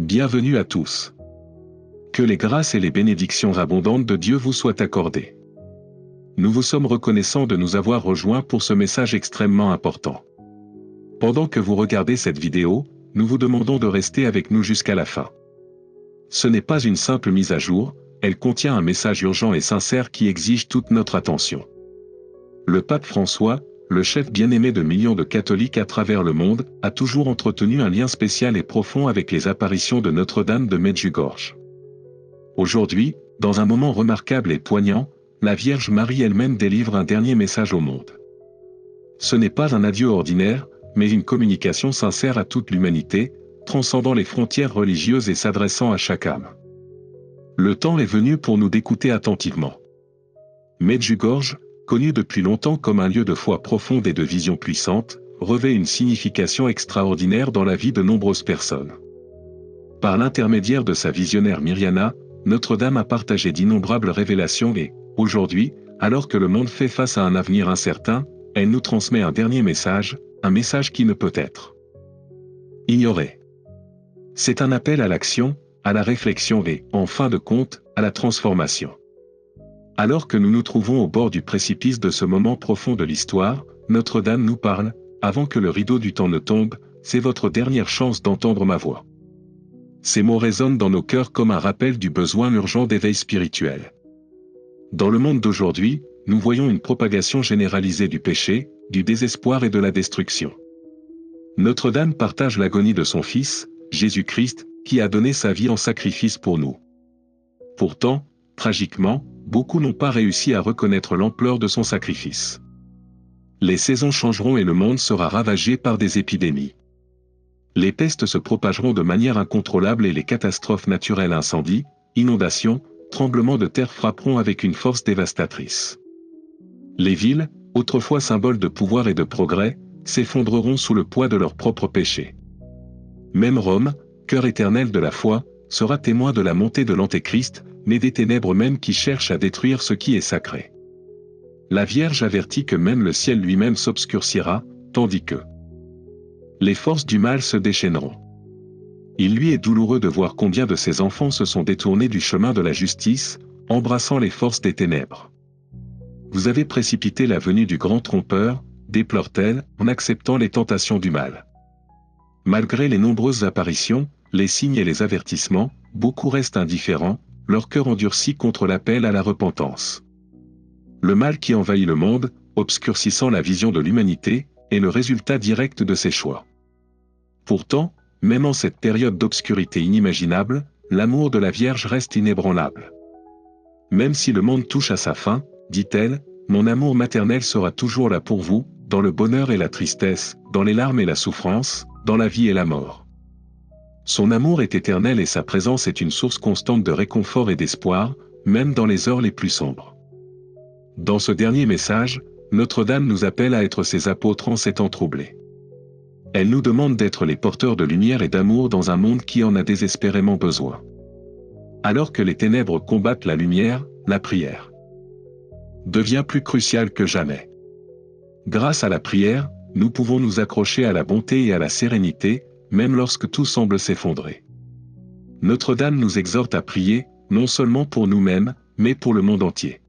Bienvenue à tous. Que les grâces et les bénédictions abondantes de Dieu vous soient accordées. Nous vous sommes reconnaissants de nous avoir rejoints pour ce message extrêmement important. Pendant que vous regardez cette vidéo, nous vous demandons de rester avec nous jusqu'à la fin. Ce n'est pas une simple mise à jour, elle contient un message urgent et sincère qui exige toute notre attention. Le pape François, le chef bien-aimé de millions de catholiques à travers le monde, a toujours entretenu un lien spécial et profond avec les apparitions de Notre-Dame de Medjugorje. Aujourd'hui, dans un moment remarquable et poignant, la Vierge Marie elle-même délivre un dernier message au monde. Ce n'est pas un adieu ordinaire, mais une communication sincère à toute l'humanité, transcendant les frontières religieuses et s'adressant à chaque âme. Le temps est venu pour nous d'écouter attentivement. Medjugorje, connu depuis longtemps comme un lieu de foi profonde et de vision puissante, revêt une signification extraordinaire dans la vie de nombreuses personnes. Par l'intermédiaire de sa visionnaire Mirjana, Notre-Dame a partagé d'innombrables révélations et, aujourd'hui, alors que le monde fait face à un avenir incertain, elle nous transmet un dernier message, un message qui ne peut être ignoré. C'est un appel à l'action, à la réflexion et, en fin de compte, à la transformation. Alors que nous nous trouvons au bord du précipice de ce moment profond de l'histoire, Notre-Dame nous parle, avant que le rideau du temps ne tombe, c'est votre dernière chance d'entendre ma voix. Ces mots résonnent dans nos cœurs comme un rappel du besoin urgent d'éveil spirituel. Dans le monde d'aujourd'hui, nous voyons une propagation généralisée du péché, du désespoir et de la destruction. Notre-Dame partage l'agonie de son Fils, Jésus-Christ, qui a donné sa vie en sacrifice pour nous. Pourtant, tragiquement, beaucoup n'ont pas réussi à reconnaître l'ampleur de son sacrifice. Les saisons changeront et le monde sera ravagé par des épidémies. Les pestes se propageront de manière incontrôlable et les catastrophes naturelles, incendies, inondations, tremblements de terre frapperont avec une force dévastatrice. Les villes, autrefois symboles de pouvoir et de progrès, s'effondreront sous le poids de leurs propres péchés. Même Rome, cœur éternel de la foi, sera témoin de la montée de l'Antéchrist, né des ténèbres même qui cherchent à détruire ce qui est sacré. La Vierge avertit que même le ciel lui-même s'obscurcira, tandis que les forces du mal se déchaîneront. Il lui est douloureux de voir combien de ses enfants se sont détournés du chemin de la justice, embrassant les forces des ténèbres. Vous avez précipité la venue du grand trompeur, déplore-t-elle, en acceptant les tentations du mal. Malgré les nombreuses apparitions, les signes et les avertissements, beaucoup restent indifférents, leur cœur endurci contre l'appel à la repentance. Le mal qui envahit le monde, obscurcissant la vision de l'humanité, est le résultat direct de ses choix. Pourtant, même en cette période d'obscurité inimaginable, l'amour de la Vierge reste inébranlable. Même si le monde touche à sa fin, dit-elle, mon amour maternel sera toujours là pour vous, dans le bonheur et la tristesse, dans les larmes et la souffrance, dans la vie et la mort. Son amour est éternel et sa présence est une source constante de réconfort et d'espoir, même dans les heures les plus sombres. Dans ce dernier message, Notre-Dame nous appelle à être ses apôtres en ces temps troublés. Elle nous demande d'être les porteurs de lumière et d'amour dans un monde qui en a désespérément besoin. Alors que les ténèbres combattent la lumière, la prière devient plus cruciale que jamais. Grâce à la prière, nous pouvons nous accrocher à la bonté et à la sérénité, même lorsque tout semble s'effondrer. Notre-Dame nous exhorte à prier, non seulement pour nous-mêmes, mais pour le monde entier.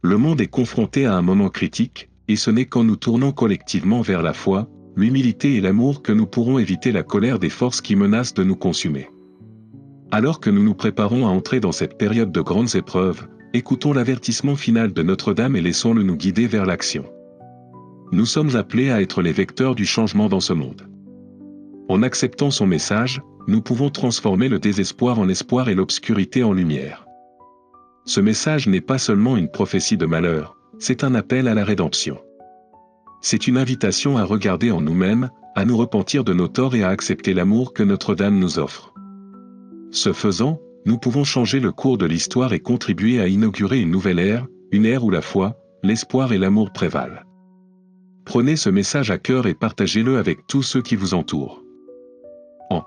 Le monde est confronté à un moment critique, et ce n'est qu'en nous tournant collectivement vers la foi, l'humilité et l'amour que nous pourrons éviter la colère des forces qui menacent de nous consumer. Alors que nous nous préparons à entrer dans cette période de grandes épreuves, écoutons l'avertissement final de Notre-Dame et laissons-le nous guider vers l'action. Nous sommes appelés à être les vecteurs du changement dans ce monde. En acceptant son message, nous pouvons transformer le désespoir en espoir et l'obscurité en lumière. Ce message n'est pas seulement une prophétie de malheur, c'est un appel à la rédemption. C'est une invitation à regarder en nous-mêmes, à nous repentir de nos torts et à accepter l'amour que Notre-Dame nous offre. Ce faisant, nous pouvons changer le cours de l'histoire et contribuer à inaugurer une nouvelle ère, une ère où la foi, l'espoir et l'amour prévalent. Prenez ce message à cœur et partagez-le avec tous ceux qui vous entourent. En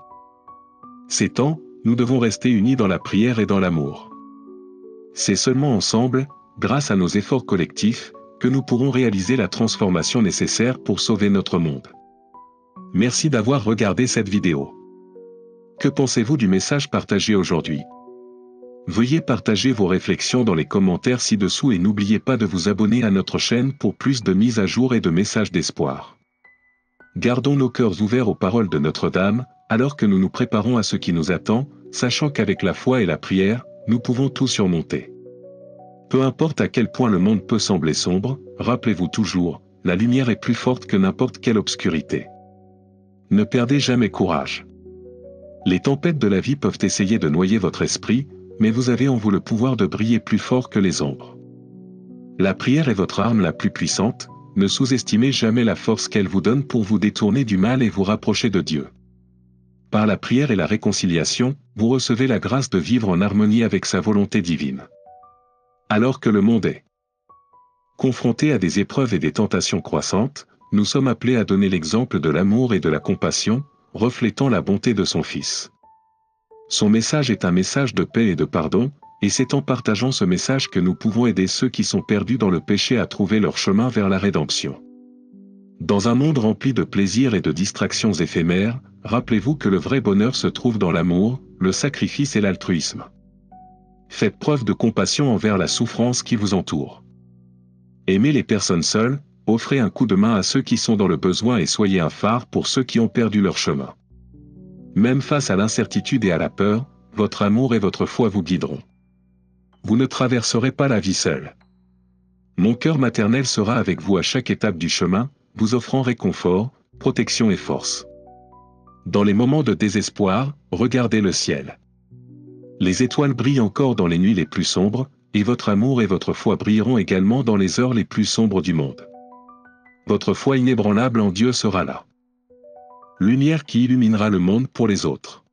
ces temps, nous devons rester unis dans la prière et dans l'amour. C'est seulement ensemble, grâce à nos efforts collectifs, que nous pourrons réaliser la transformation nécessaire pour sauver notre monde. Merci d'avoir regardé cette vidéo. Que pensez-vous du message partagé aujourd'hui? Veuillez partager vos réflexions dans les commentaires ci-dessous et n'oubliez pas de vous abonner à notre chaîne pour plus de mises à jour et de messages d'espoir. Gardons nos cœurs ouverts aux paroles de Notre-Dame, alors que nous nous préparons à ce qui nous attend, sachant qu'avec la foi et la prière, nous pouvons tout surmonter. Peu importe à quel point le monde peut sembler sombre, rappelez-vous toujours, la lumière est plus forte que n'importe quelle obscurité. Ne perdez jamais courage. Les tempêtes de la vie peuvent essayer de noyer votre esprit, mais vous avez en vous le pouvoir de briller plus fort que les ombres. La prière est votre arme la plus puissante, ne sous-estimez jamais la force qu'elle vous donne pour vous détourner du mal et vous rapprocher de Dieu. Par la prière et la réconciliation, vous recevez la grâce de vivre en harmonie avec sa volonté divine. Alors que le monde est confronté à des épreuves et des tentations croissantes, nous sommes appelés à donner l'exemple de l'amour et de la compassion, reflétant la bonté de son Fils. Son message est un message de paix et de pardon, et c'est en partageant ce message que nous pouvons aider ceux qui sont perdus dans le péché à trouver leur chemin vers la rédemption. Dans un monde rempli de plaisirs et de distractions éphémères, rappelez-vous que le vrai bonheur se trouve dans l'amour, le sacrifice et l'altruisme. Faites preuve de compassion envers la souffrance qui vous entoure. Aimez les personnes seules, offrez un coup de main à ceux qui sont dans le besoin et soyez un phare pour ceux qui ont perdu leur chemin. Même face à l'incertitude et à la peur, votre amour et votre foi vous guideront. Vous ne traverserez pas la vie seul. Mon cœur maternel sera avec vous à chaque étape du chemin, vous offrant réconfort, protection et force. Dans les moments de désespoir, regardez le ciel. Les étoiles brillent encore dans les nuits les plus sombres, et votre amour et votre foi brilleront également dans les heures les plus sombres du monde. Votre foi inébranlable en Dieu sera là. Lumière qui illuminera le monde pour les autres.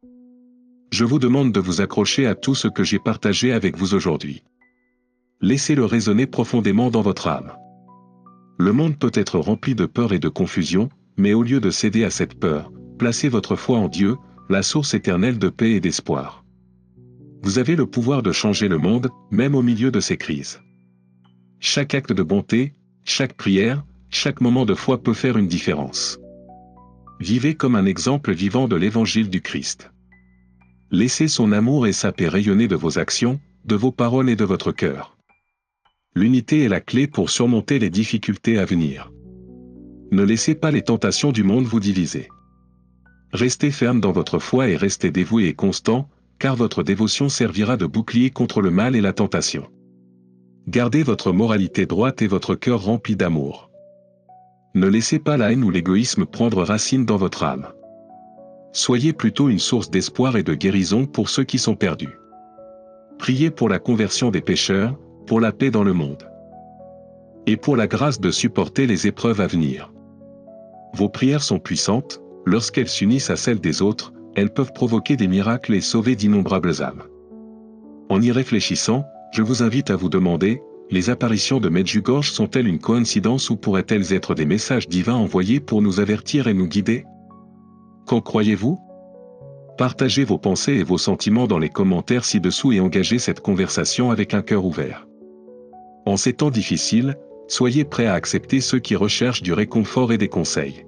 Je vous demande de vous accrocher à tout ce que j'ai partagé avec vous aujourd'hui. Laissez-le résonner profondément dans votre âme. Le monde peut être rempli de peur et de confusion, mais au lieu de céder à cette peur, placez votre foi en Dieu, la source éternelle de paix et d'espoir. Vous avez le pouvoir de changer le monde, même au milieu de ces crises. Chaque acte de bonté, chaque prière, chaque moment de foi peut faire une différence. Vivez comme un exemple vivant de l'évangile du Christ. Laissez son amour et sa paix rayonner de vos actions, de vos paroles et de votre cœur. L'unité est la clé pour surmonter les difficultés à venir. Ne laissez pas les tentations du monde vous diviser. Restez ferme dans votre foi et restez dévoué et constant, car votre dévotion servira de bouclier contre le mal et la tentation. Gardez votre moralité droite et votre cœur rempli d'amour. Ne laissez pas la haine ou l'égoïsme prendre racine dans votre âme. Soyez plutôt une source d'espoir et de guérison pour ceux qui sont perdus. Priez pour la conversion des pécheurs, pour la paix dans le monde. Et pour la grâce de supporter les épreuves à venir. Vos prières sont puissantes, lorsqu'elles s'unissent à celles des autres, elles peuvent provoquer des miracles et sauver d'innombrables âmes. En y réfléchissant, je vous invite à vous demander, les apparitions de Medjugorje sont-elles une coïncidence ou pourraient-elles être des messages divins envoyés pour nous avertir et nous guider? Qu'en croyez-vous? Partagez vos pensées et vos sentiments dans les commentaires ci-dessous et engagez cette conversation avec un cœur ouvert. En ces temps difficiles, soyez prêts à accepter ceux qui recherchent du réconfort et des conseils.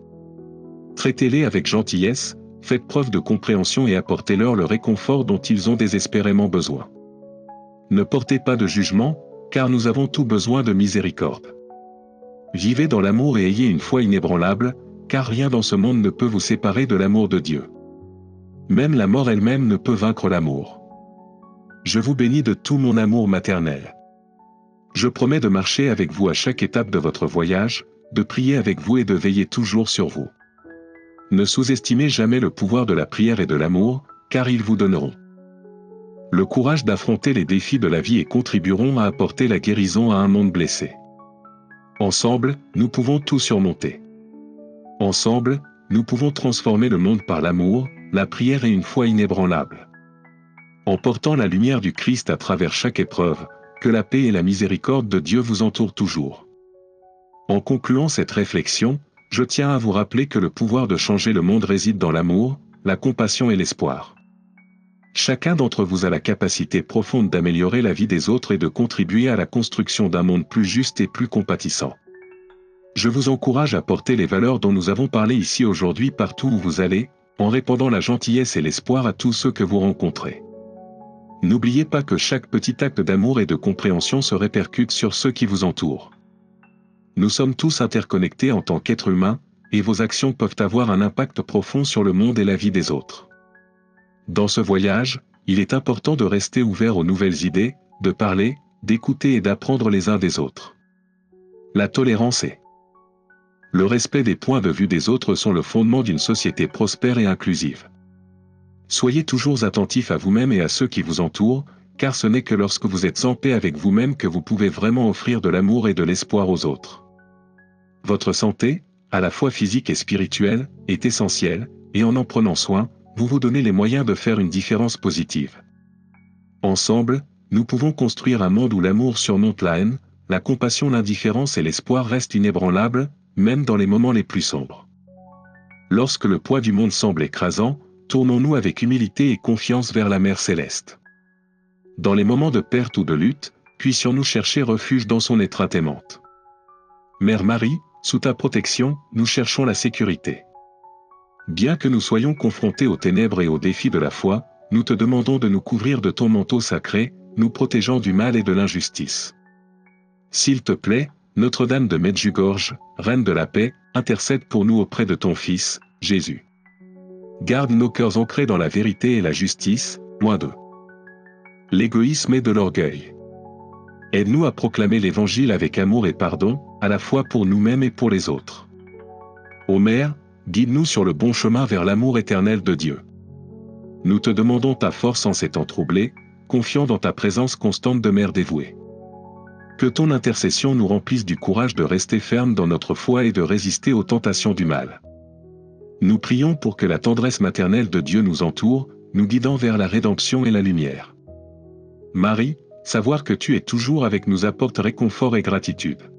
Traitez-les avec gentillesse, faites preuve de compréhension et apportez-leur le réconfort dont ils ont désespérément besoin. Ne portez pas de jugement, car nous avons tous besoin de miséricorde. Vivez dans l'amour et ayez une foi inébranlable, car rien dans ce monde ne peut vous séparer de l'amour de Dieu. Même la mort elle-même ne peut vaincre l'amour. Je vous bénis de tout mon amour maternel. Je promets de marcher avec vous à chaque étape de votre voyage, de prier avec vous et de veiller toujours sur vous. Ne sous-estimez jamais le pouvoir de la prière et de l'amour, car ils vous donneront le courage d'affronter les défis de la vie et contribueront à apporter la guérison à un monde blessé. Ensemble, nous pouvons tout surmonter. Ensemble, nous pouvons transformer le monde par l'amour, la prière et une foi inébranlable. En portant la lumière du Christ à travers chaque épreuve, que la paix et la miséricorde de Dieu vous entourent toujours. En concluant cette réflexion, je tiens à vous rappeler que le pouvoir de changer le monde réside dans l'amour, la compassion et l'espoir. Chacun d'entre vous a la capacité profonde d'améliorer la vie des autres et de contribuer à la construction d'un monde plus juste et plus compatissant. Je vous encourage à porter les valeurs dont nous avons parlé ici aujourd'hui partout où vous allez, en répandant la gentillesse et l'espoir à tous ceux que vous rencontrez. N'oubliez pas que chaque petit acte d'amour et de compréhension se répercute sur ceux qui vous entourent. Nous sommes tous interconnectés en tant qu'êtres humains, et vos actions peuvent avoir un impact profond sur le monde et la vie des autres. Dans ce voyage, il est important de rester ouvert aux nouvelles idées, de parler, d'écouter et d'apprendre les uns des autres. La tolérance et le respect des points de vue des autres sont le fondement d'une société prospère et inclusive. Soyez toujours attentifs à vous-même et à ceux qui vous entourent, car ce n'est que lorsque vous êtes en paix avec vous-même que vous pouvez vraiment offrir de l'amour et de l'espoir aux autres. Votre santé, à la fois physique et spirituelle, est essentielle, et en prenant soin, vous vous donnez les moyens de faire une différence positive. Ensemble, nous pouvons construire un monde où l'amour surmonte la haine, la compassion, l'indifférence et l'espoir restent inébranlables, même dans les moments les plus sombres. Lorsque le poids du monde semble écrasant, tournons-nous avec humilité et confiance vers la Mère Céleste. Dans les moments de perte ou de lutte, puissions-nous chercher refuge dans son étreinte aimante. Mère Marie, sous ta protection, nous cherchons la sécurité. Bien que nous soyons confrontés aux ténèbres et aux défis de la foi, nous te demandons de nous couvrir de ton manteau sacré, nous protégeant du mal et de l'injustice. S'il te plaît, Notre-Dame de Medjugorje, Reine de la paix, intercède pour nous auprès de ton Fils, Jésus. Garde nos cœurs ancrés dans la vérité et la justice, loin de l'égoïsme et de l'orgueil. Aide-nous à proclamer l'Évangile avec amour et pardon, à la fois pour nous-mêmes et pour les autres. Ô Mère, guide-nous sur le bon chemin vers l'amour éternel de Dieu. Nous te demandons ta force en ces temps troublés, confiant dans ta présence constante de Mère dévouée. Que ton intercession nous remplisse du courage de rester fermes dans notre foi et de résister aux tentations du mal. Nous prions pour que la tendresse maternelle de Dieu nous entoure, nous guidant vers la rédemption et la lumière. Marie, savoir que tu es toujours avec nous apporte réconfort et gratitude.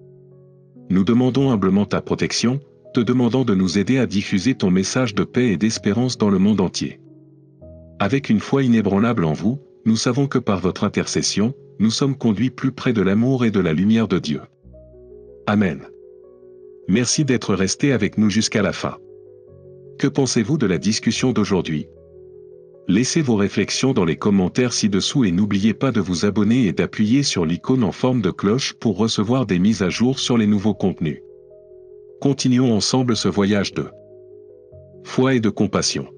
Nous demandons humblement ta protection, te demandant de nous aider à diffuser ton message de paix et d'espérance dans le monde entier. Avec une foi inébranlable en vous, nous savons que par votre intercession, nous sommes conduits plus près de l'amour et de la lumière de Dieu. Amen. Merci d'être resté avec nous jusqu'à la fin. Que pensez-vous de la discussion d'aujourd'hui? Laissez vos réflexions dans les commentaires ci-dessous et n'oubliez pas de vous abonner et d'appuyer sur l'icône en forme de cloche pour recevoir des mises à jour sur les nouveaux contenus. Continuons ensemble ce voyage de foi et de compassion.